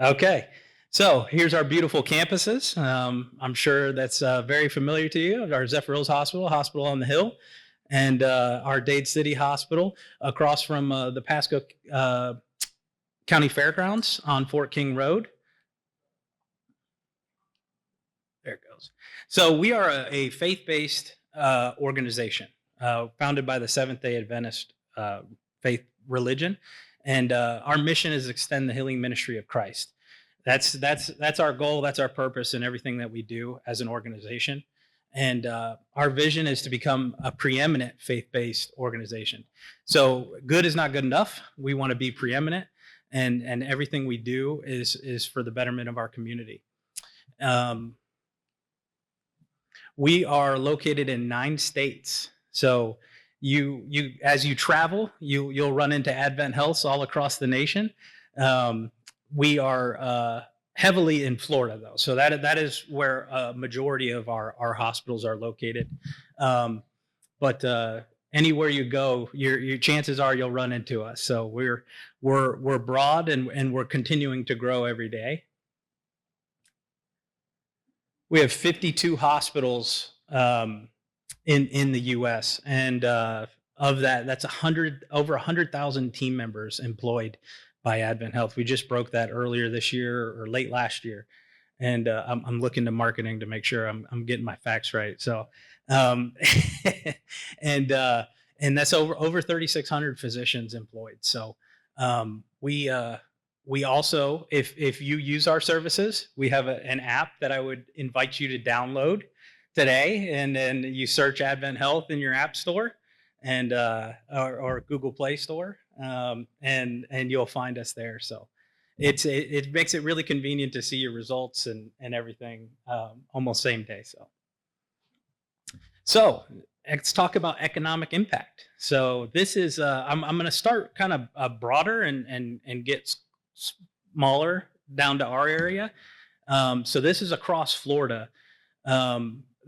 Okay. So here's our beautiful campuses. I'm sure that's very familiar to you. Our Zephyr Hills Hospital, Hospital on the Hill, and our Dade City Hospital across from the Pasco County Fairgrounds on Fort King Road. There it goes. So we are a faith-based organization founded by the Seventh-day Adventist faith religion, and our mission is to extend the healing ministry of Christ. That's our goal. That's our purpose in everything that we do as an organization. And our vision is to become a preeminent faith-based organization. So good is not good enough. We want to be preeminent, and everything we do is for the betterment of our community. We are located in 9 states. So you as you travel, you'll run into Advent Healths all across the nation. We are heavily in Florida, though, so that is where a majority of our hospitals are located. But anywhere you go, your chances are you'll run into us. So we're broad and we're continuing to grow every day. We have 52 hospitals in the U.S. and of that's over 100,000 team members employed by Advent Health. We just broke that earlier this year or late last year, and I'm looking to marketing to make sure I'm getting my facts right. So, and that's over 3,600 physicians employed. So we also, if you use our services, we have an app that I would invite you to download today, and then you search Advent Health in your app store and or Google Play Store, and you'll find us there. So it makes it really convenient to see your results and everything almost same day. So let's talk about economic impact. So this is I'm going to start kind of broader and get smaller down to our area. So this is across Florida.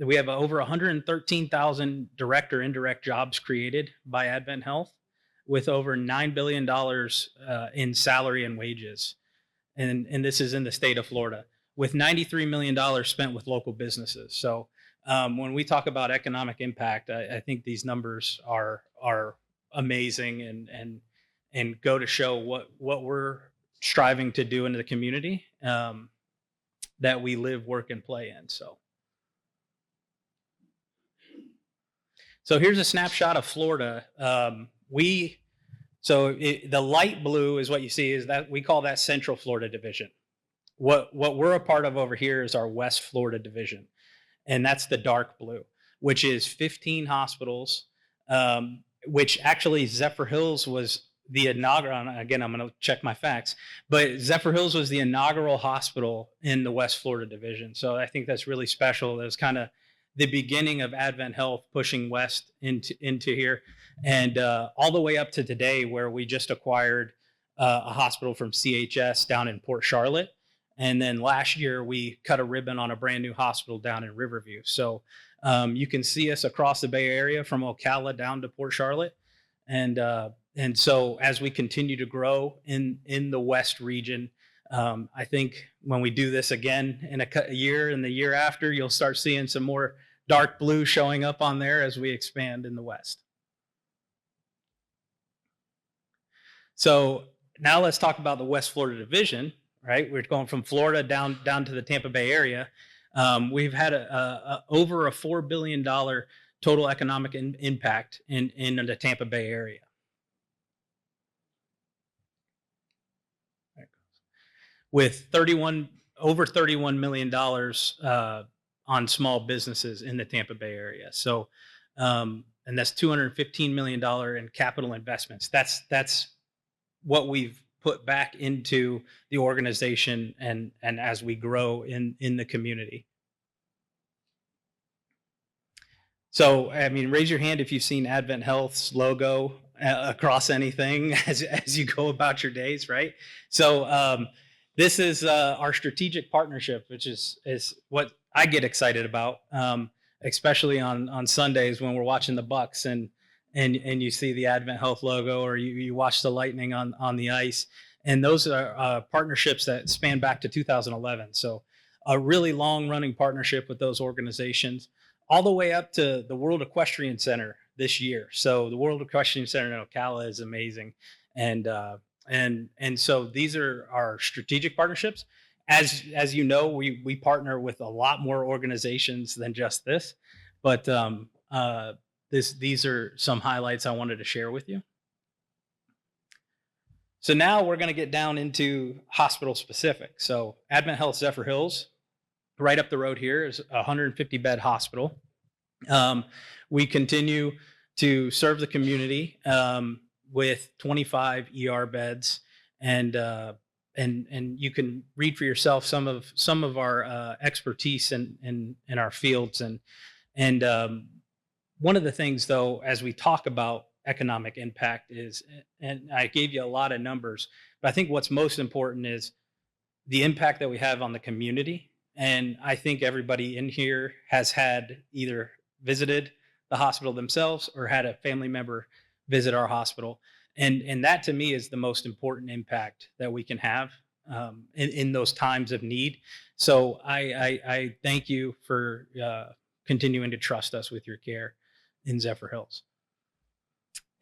We have over 113,000 direct or indirect jobs created by Advent Health, with over $9 billion in salary and wages. And this is in the state of Florida, with $93 million spent with local businesses. So when we talk about economic impact, I think these numbers are amazing and go to show what we're striving to do into the community that we live, work, and play in. So here's a snapshot of Florida. The light blue is what you see, is that we call that Central Florida Division. What we're a part of over here is our West Florida Division, and that's the dark blue, which is 15 hospitals, which actually Zephyr Hills was the inaugural. Again, I'm going to check my facts, but Zephyr Hills was the inaugural hospital in the West Florida Division. So I think that's really special. It was kind of the beginning of Advent Health pushing west into here, and all the way up to today, where we just acquired a hospital from CHS down in Port Charlotte, and then last year we cut a ribbon on a brand new hospital down in Riverview. So you can see us across the Bay Area from Ocala down to Port Charlotte, and so as we continue to grow in the West region, I think when we do this again in a year and the year after, you'll start seeing some more dark blue showing up on there as we expand in the West. So now let's talk about the West Florida Division, right? We're going from Florida down to the Tampa Bay area. We've had over a $4 billion total economic impact in the Tampa Bay area. With over $31 million on small businesses in the Tampa Bay area. So, and that's $215 million in capital investments. That's what we've put back into the organization and as we grow in the community. So, I mean, raise your hand if you've seen Advent Health's logo across anything as you go about your days, right? So, this is our strategic partnership, which is what I get excited about, especially on Sundays when we're watching the Bucks and you see the Advent Health logo, or you watch the Lightning on the ice. And those are partnerships that span back to 2011. So a really long running partnership with those organizations, all the way up to the World Equestrian Center this year. So the World Equestrian Center in Ocala is amazing. And so these are our strategic partnerships. As you know, we partner with a lot more organizations than just this, but these are some highlights I wanted to share with you. So now we're going to get down into hospital specific. So Advent Health Zephyr Hills, right up the road here, is a 150 bed hospital. We continue to serve the community with 25 ER beds, and you can read for yourself some of our expertise in our fields. And one of the things, though, as we talk about economic impact is, and I gave you a lot of numbers, but I think what's most important is the impact that we have on the community. And I think everybody in here has had either visited the hospital themselves or had a family member visit our hospital. And that to me is the most important impact that we can have in those times of need. So I thank you for continuing to trust us with your care in Zephyr Hills.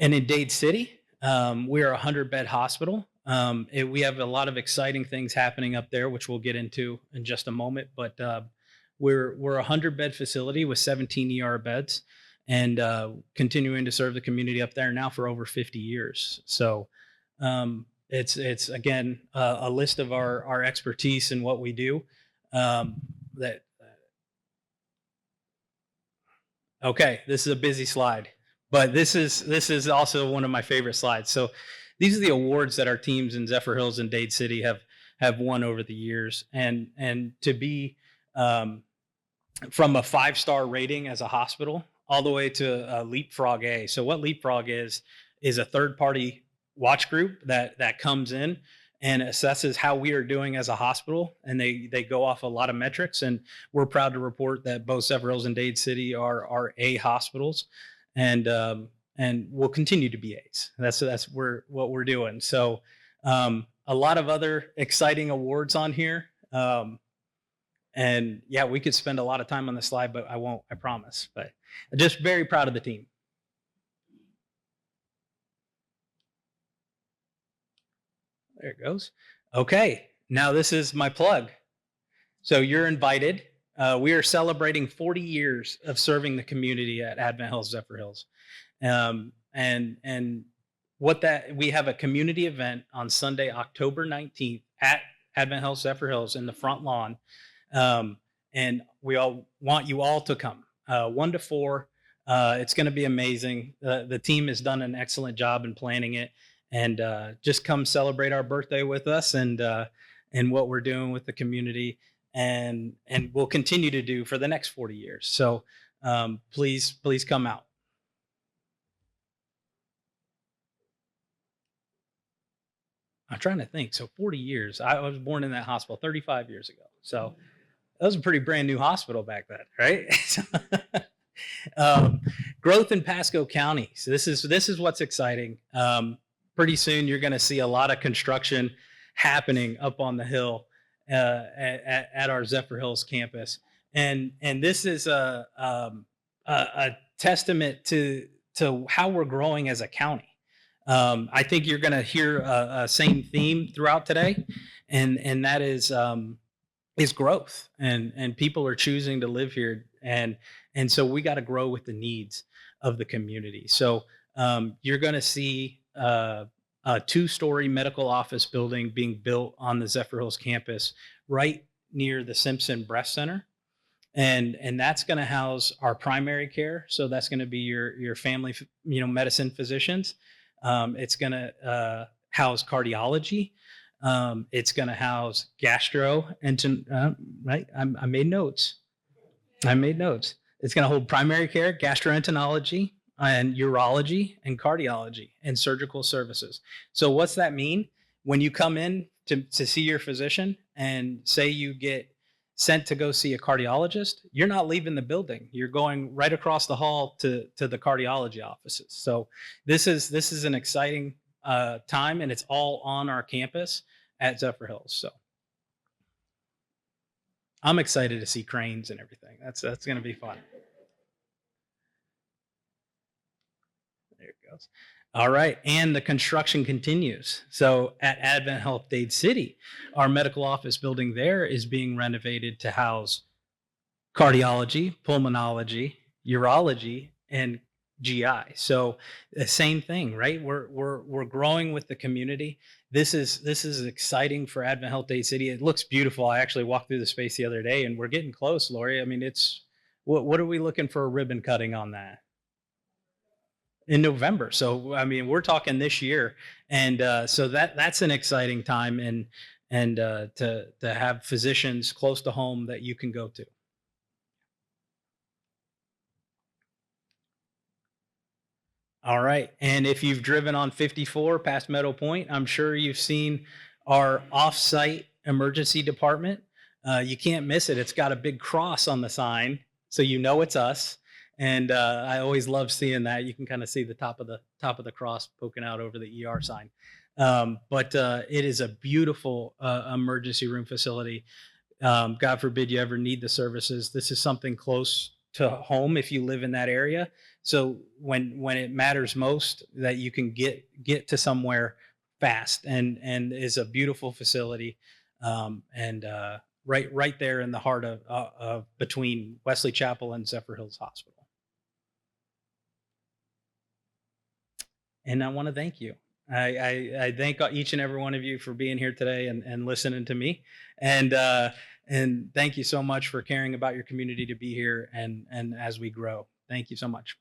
And in Dade City, we are a 100-bed hospital. We have a lot of exciting things happening up there, which we'll get into in just a moment. But we're a 100-bed facility with 17 ER beds, and continuing to serve the community up there now for over 50 years. So it's again a list of our expertise and what we do. Okay, this is a busy slide. But this is also one of my favorite slides. So these are the awards that our teams in Zephyr Hills and Dade City have won over the years. And to be from a 5-star rating as a hospital all the way to Leapfrog A. So what Leapfrog is a third-party watch group that comes in and assesses how we are doing as a hospital, and they go off a lot of metrics. And we're proud to report that both Zephyr Hills and Dade City are A hospitals. And we'll continue to be A's. That's what we're doing. So a lot of other exciting awards on here. And yeah, we could spend a lot of time on this slide, but I won't, I promise. But I'm just very proud of the team. There it goes. Okay, now this is my plug. So you're invited. We are celebrating 40 years of serving the community at Advent Health Zephyr Hills. And what that, we have a community event on Sunday, October 19th at Advent Health Zephyr Hills in the front lawn. And we all want you all to come, 1 to 4. It's going to be amazing. The team has done an excellent job in planning it, and just come celebrate our birthday with us and what we're doing with the community. And we'll continue to do for the next 40 years. So please come out. I'm trying to think. So 40 years. I was born in that hospital 35 years ago. So that was a pretty brand new hospital back then, right? Growth in Pasco County. So this is what's exciting. Pretty soon you're going to see a lot of construction happening up on the hill at our Zephyr Hills campus, and this is a testament to how we're growing as a county. I think you're going to hear a same theme throughout today, and that is growth, and people are choosing to live here, and so we got to grow with the needs of the community. So you're going to see a 2-story medical office building being built on the Zephyr Hills campus right near the Simpson Breast Center. And that's going to house our primary care. So that's going to be your family, medicine physicians. It's going to house cardiology. It's going to house gastro, right? I made notes. It's going to hold primary care, gastroenterology, and urology and cardiology and surgical services. So what's that mean? When you come in to see your physician and say you get sent to go see a cardiologist, you're not leaving the building. You're going right across the hall to the cardiology offices. So this is an exciting time, and it's all on our campus at Zephyr Hills. So I'm excited to see cranes and everything. That's going to be fun. There it goes. All right, and the construction continues. So at Advent Health Dade City, our medical office building there is being renovated to house cardiology, pulmonology, urology, and GI. So the same thing, right? We're growing with the community. This is exciting for Advent Health Dade City. It looks beautiful. I actually walked through the space the other day, and we're getting close, Lori. I mean, it's what are we looking for a ribbon cutting on that? In November. So I mean, we're talking this year, and so that's an exciting time, and to have physicians close to home that you can go to. All right, and if you've driven on 54 past Meadow Point, I'm sure you've seen our off-site emergency department. You can't miss it. It's got a big cross on the sign, so you know it's us. And I always love seeing that. You can kind of see the top of the cross poking out over the ER sign. But it is a beautiful emergency room facility. God forbid you ever need the services. This is something close to home if you live in that area. So when it matters most, that you can get to somewhere fast, and is a beautiful facility, and right there in the heart of between Wesley Chapel and Zephyr Hills Hospital. And I want to thank you. I thank each and every one of you for being here today and listening to me. And thank you so much for caring about your community to be here and as we grow. Thank you so much.